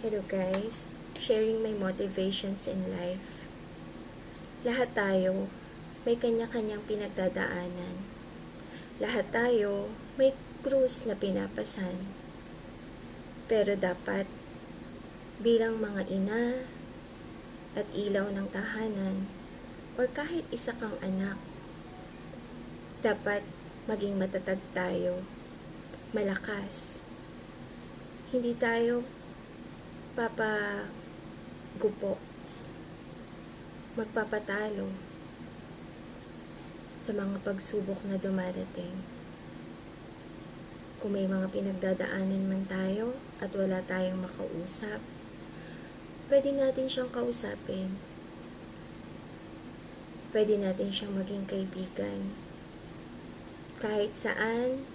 Hello guys, sharing my motivations in life. Lahat tayo may kanya-kanyang pinagdadaanan. Lahat tayo may krus na pinapasan. Pero dapat bilang mga ina at ilaw ng tahanan or kahit isa kang anak, dapat maging matatag tayo, malakas. Hindi tayo papagupo, magpapatalo sa mga pagsubok na dumarating. Kung may mga pinagdadaanan man tayo at wala tayong makausap, pwede natin siyang kausapin. Pwede natin siyang maging kaibigan. Kahit saan,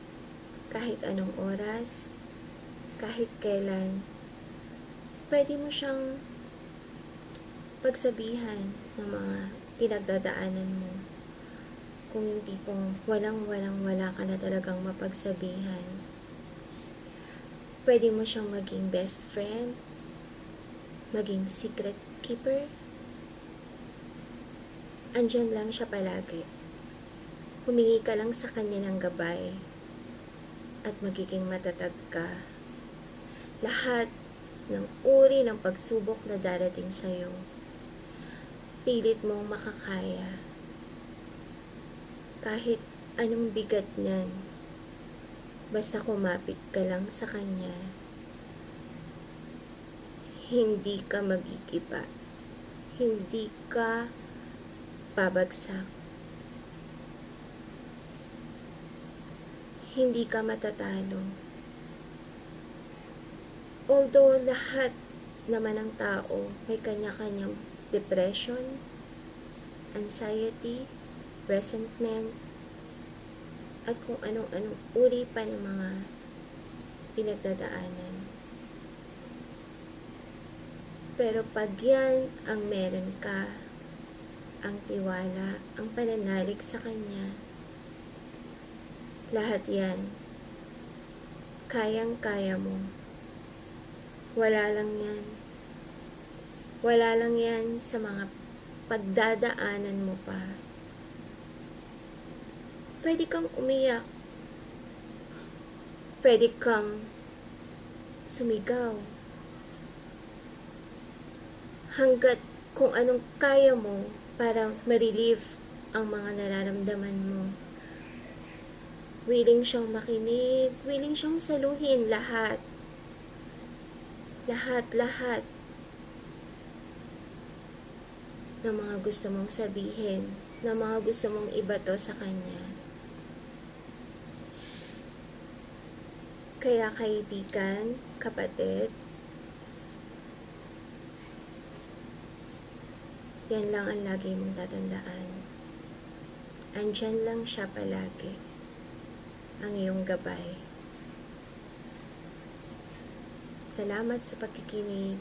kahit anong oras, kahit kailan, pwede mo siyang pagsabihan ng mga pinagdadaanan mo. Kung yung tipong wala ka na talagang mapagsabihan, pwede mo siyang maging best friend, maging secret keeper. Andyan lang siya palagi. Humingi ka lang sa kanya ng gabay at magiging matatag ka. Lahat ng uri ng pagsubok na darating sa'yo, pilit mong makakaya. Kahit anong bigat niyan, basta kumapit ka lang sa kanya, hindi ka magigiba, hindi ka babagsak, hindi ka matatalo. Although lahat naman ng tao may kanya-kanyang depression, anxiety, resentment, at kung anong-anong uri pa ng mga pinagdadaanan. Pero pag yan ang meron ka, ang tiwala, ang pananalig sa Kanya, lahat yan, kayang-kaya mo. Wala lang yan. Wala lang yan sa mga pagdadaanan mo pa. Pwede kang umiyak. Pwede kang sumigaw. Hanggat kung anong kaya mo para ma-relieve ang mga nararamdaman mo. Willing siyang makinig, willing siyang saluhin lahat. Lahat ng mga gusto mong sabihin, ng mga gusto mong ibato sa Kanya. Kaya kaibigan, kapatid, yan lang ang lagi mong tatandaan. Andyan lang siya palagi, ang iyong gabay. Salamat sa pakikinig.